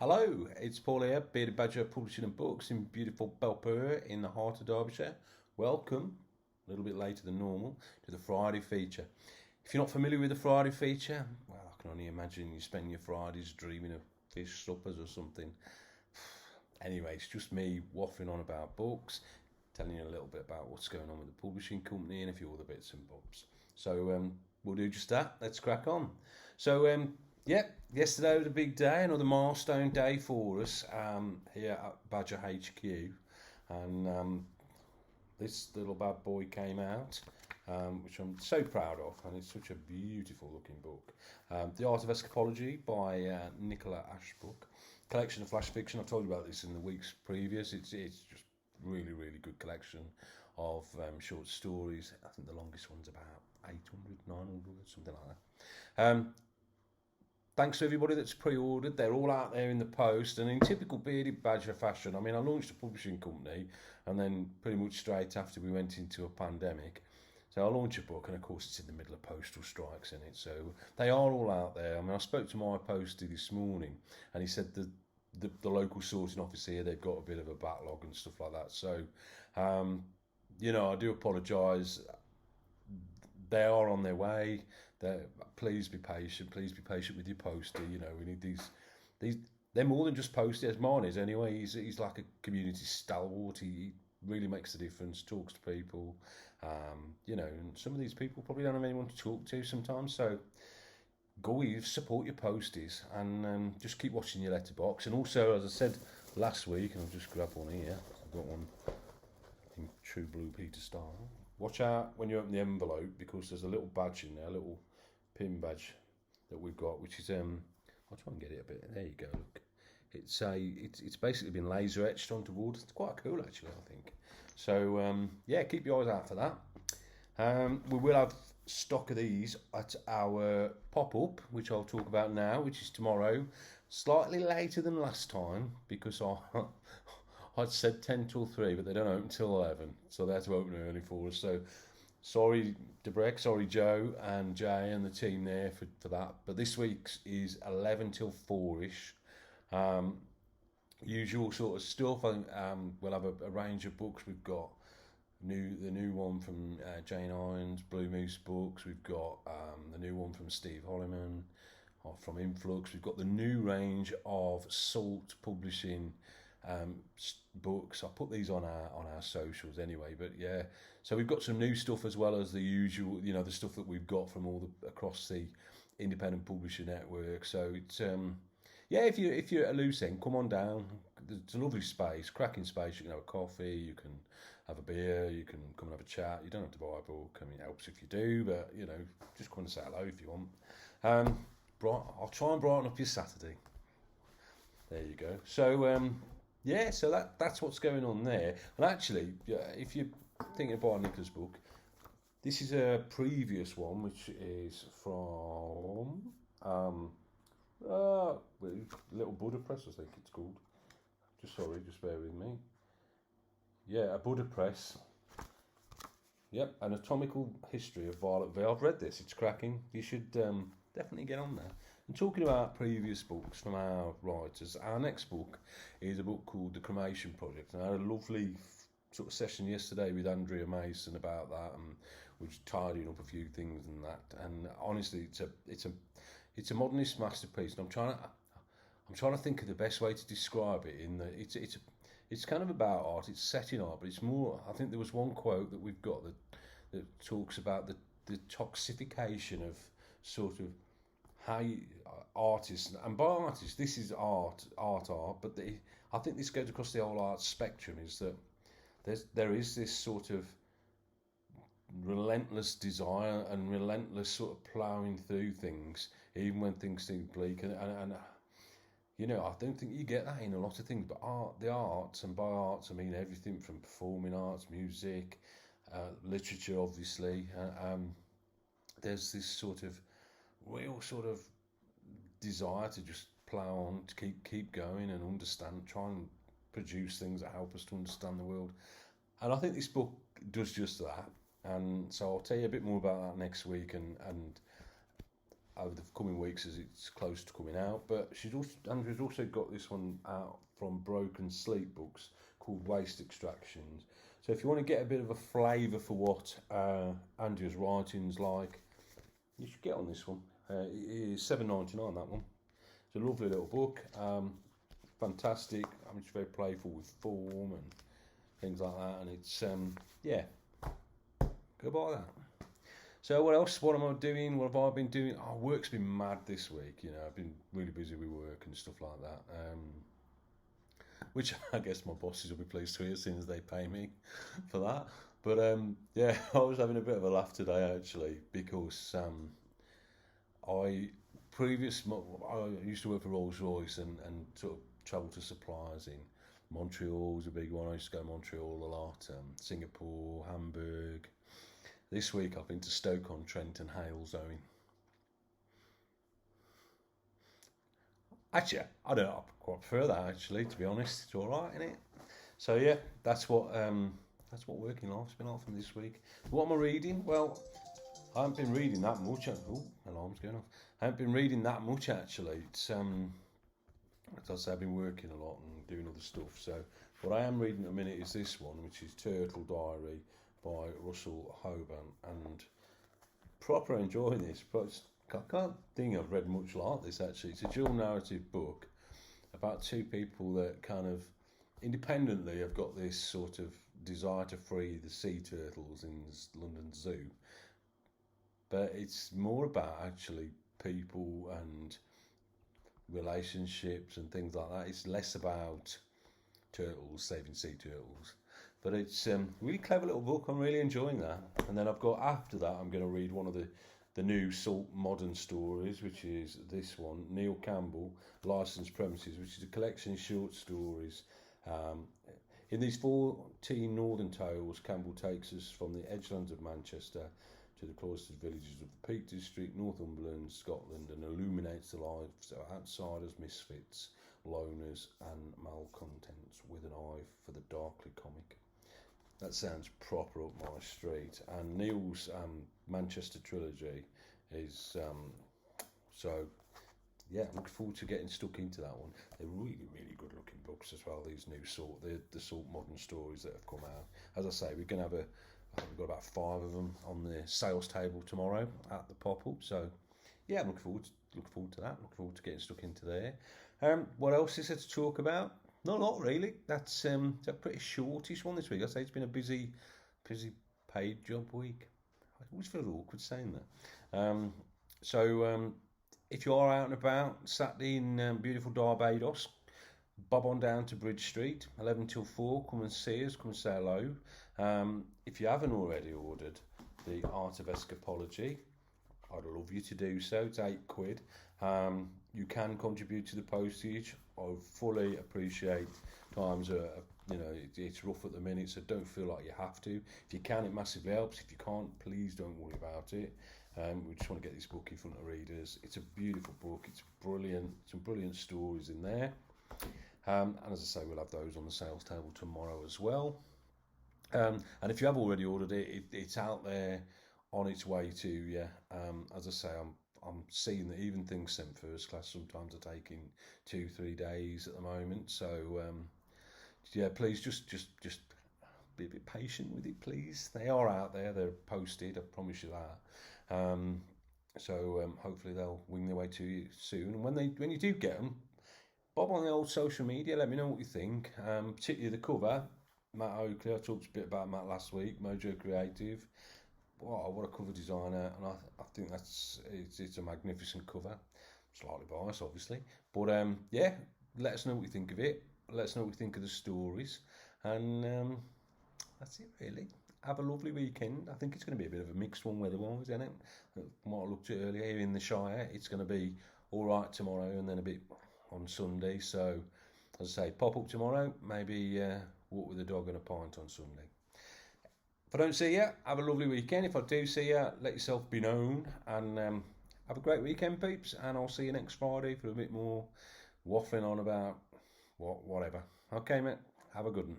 Hello, it's Paul here, Bearded Badger Publishing and Books in beautiful Belper in the heart of Derbyshire. Welcome, a little bit later than normal, to the Friday feature. If you're not familiar with the Friday feature, well, I can only imagine you spend your Fridays dreaming of fish suppers or something. Anyway, it's just me waffling on about books, telling you a little bit about what's going on with the publishing company and a few other bits and bobs. So we'll do just that. Let's crack on. So yesterday was a big day, another milestone day for us here at Badger HQ, and this little bad boy came out, which I'm so proud of, and it's such a beautiful looking book. The Art of Escapology by Nicola Ashbrook, collection of flash fiction. I've told you about this in the weeks previous. It's just really good collection of short stories. I think the longest one's about 800, 900, something like that. Thanks to everybody that's pre-ordered. They're all out there in the post, and in typical Bearded Badger fashion, I mean, I launched a publishing company, and then pretty much straight after we went into a pandemic. So I launched a book, and of course it's in the middle of postal strikes in it. So they are all out there. I mean, I spoke to my postie this morning, and he said the local sorting office here, they've got a bit of a backlog and stuff like that. So, I do apologise. They are on their way. Please be patient. Please be patient with your postie. We need these. They're more than just postie, as mine is anyway. He's like a community stalwart. He really makes a difference. Talks to people. And some of these people probably don't have anyone to talk to sometimes. So go support your posties, and just keep watching your letterbox. And also, as I said last week, and I'll just grab one here. I've got one in true blue Peter style. Watch out when you open the envelope, because there's a little badge in there, a little pin badge that we've got, which is I'll try and get it a bit. There you go. Look, it's basically been laser etched onto wood. It's quite cool actually, I think. So keep your eyes out for that. We will have stock of these at our pop-up, which I'll talk about now, which is tomorrow. Slightly later than last time, because I'd said 10 till 3, but they don't open till 11, so they had to open early for us. So sorry, Debrek, sorry, Joe and Jay and the team there for that. But this week's is 11 till 4-ish. Usual sort of stuff. We'll have a range of books. We've got the new one from Jane Irons, Blue Moose Books. We've got the new one from Steve Holliman from Influx. We've got the new range of Salt Publishing books. I'll put these on our socials anyway, but yeah, so we've got some new stuff as well as the usual, the stuff that we've got from all across the independent publisher network. So it's if you're at a loose end, come on down. It's a lovely space, cracking space. You can have a coffee, you can have a beer, you can come and have a chat. You don't have to buy a book. I mean, it helps if you do, but just come and say hello if you want. I'll try and brighten up your Saturday. There you go. So so that's what's going on there. And actually, if you're thinking of buying Nicola's book, this is a previous one, which is from Little Buddha Press, I think it's called. Just bear with me. Yeah, a Buddha Press. Yep, Anatomical History of Violet Veil. I've read this, it's cracking. You should definitely get on there. And talking about previous books from our writers, our next book is a book called The Cremation Project. And I had a lovely sort of session yesterday with Andrea Mason about that, and we're just tidying up a few things and that. And honestly, it's a modernist masterpiece. And I'm trying to think of the best way to describe it. In that it's kind of about art. It's set in art, but it's more. I think there was one quote that we've got that talks about the toxification of sort of how artists, and by artists this is art, but I think this goes across the whole art spectrum, is that there is this sort of relentless desire and relentless sort of ploughing through things, even when things seem bleak, and I don't think you get that in a lot of things, but the arts, and by arts I mean everything from performing arts, music, literature obviously, there's this sort of real sort of desire to just plough on, to keep going and understand, try and produce things that help us to understand the world. And I think this book does just that. And so I'll tell you a bit more about that next week, and over the coming weeks as it's close to coming out. But Andrew's also got this one out from Broken Sleep Books called Waste Extractions. So if you want to get a bit of a flavour for what Andrew's writing's like, you should get on this one. It is $7.99, that one. It's a lovely little book, fantastic. I mean, it's very playful with form and things like that, and it's yeah, go buy that. So what else? What am I doing? What have I been doing? Oh, work's been mad this week. You know, I've been really busy with work and stuff like that. Which I guess my bosses will be pleased to hear as soon as they pay me for that. But yeah, I was having a bit of a laugh today actually because I used to work for Rolls-Royce and sort of travel to suppliers in Montreal was a big one. I used to go to Montreal a lot. Singapore, Hamburg. This week I've been to Stoke-on-Trent and Halesowen. Actually, I don't know. I quite prefer that actually. To be honest, it's all right, isn't it? So yeah, that's what working life's been like from this week. What am I reading? Well, I haven't been reading that much. Oh, alarm's going off. I haven't been reading that much actually. It's as I say, I've been working a lot and doing other stuff. So what I am reading at the minute is this one, which is Turtle Diary by Russell Hoban, and proper enjoying this. But I can't think I've read much like this actually. It's a dual narrative book about two people that kind of independently have got this sort of desire to free the sea turtles in London Zoo, but it's more about actually people and relationships and things like that. It's less about turtles, saving sea turtles, but it's a really clever little book. I'm really enjoying that. And then I've got, after that, I'm going to read one of the new Salt modern stories, which is this one, Neil Campbell, Licensed Premises, which is a collection of short stories. In these 14 northern tales, Campbell takes us from the edgelands of Manchester to the cloistered villages of the Peak District, Northumberland, Scotland, and illuminates the lives of outsiders, misfits, loners, and malcontents with an eye for the darkly comic. That sounds proper up my street. And Neil's Manchester trilogy is so. Yeah, I'm looking forward to getting stuck into that one. They're really, really good looking books as well. These new the Salt modern stories that have come out. As I say, we're going to have I think we've got about 5 of them on the sales table tomorrow at the pop-up. So, yeah, I'm looking forward to that. Looking forward to getting stuck into there. What else is there to talk about? Not a lot, really. That's a pretty shortish one this week. I say it's been a busy paid job week. I always feel awkward saying that. If you are out and about Saturday in beautiful Barbados, bob on down to Bridge Street, 11 till 4. Come and see us. Come and say hello. If you haven't already ordered The Art of Escapology, I'd love you to do so. It's £8. You can contribute to the postage. I fully appreciate times it's rough at the minute, so don't feel like you have to. If you can, it massively helps. If you can't, please don't worry about it. We just want to get this book in front of readers. It's a beautiful book. It's brilliant. Some brilliant stories in there. And as I say, we'll have those on the sales table tomorrow as well. And if you have already ordered it, it's out there on its way to you. As I say, I'm seeing that even things sent first class sometimes are taking 2-3 days at the moment. So yeah, please just be a bit patient with it, please. They are out there. They're posted. I promise you that. Hopefully they'll wing their way to you soon. And when you do get them, bob on the old social media. Let me know what you think. Particularly the cover. Matt Oakley, I talked a bit about Matt last week, Mojo Creative. Wow, what a cover designer, and I think it's a magnificent cover. Slightly biased, obviously. But yeah, let us know what you think of it. Let us know what you think of the stories. And that's it, really. Have a lovely weekend. I think it's going to be a bit of a mixed one weather-wise, isn't it? From what I looked at earlier here in the Shire, it's going to be all right tomorrow and then a bit on Sunday. So, as I say, pop up tomorrow, maybe walk with the dog and a pint on Sunday. If I don't see you, have a lovely weekend. If I do see you, let yourself be known. And have a great weekend, peeps. And I'll see you next Friday for a bit more waffling on about whatever. Okay, mate. Have a good one.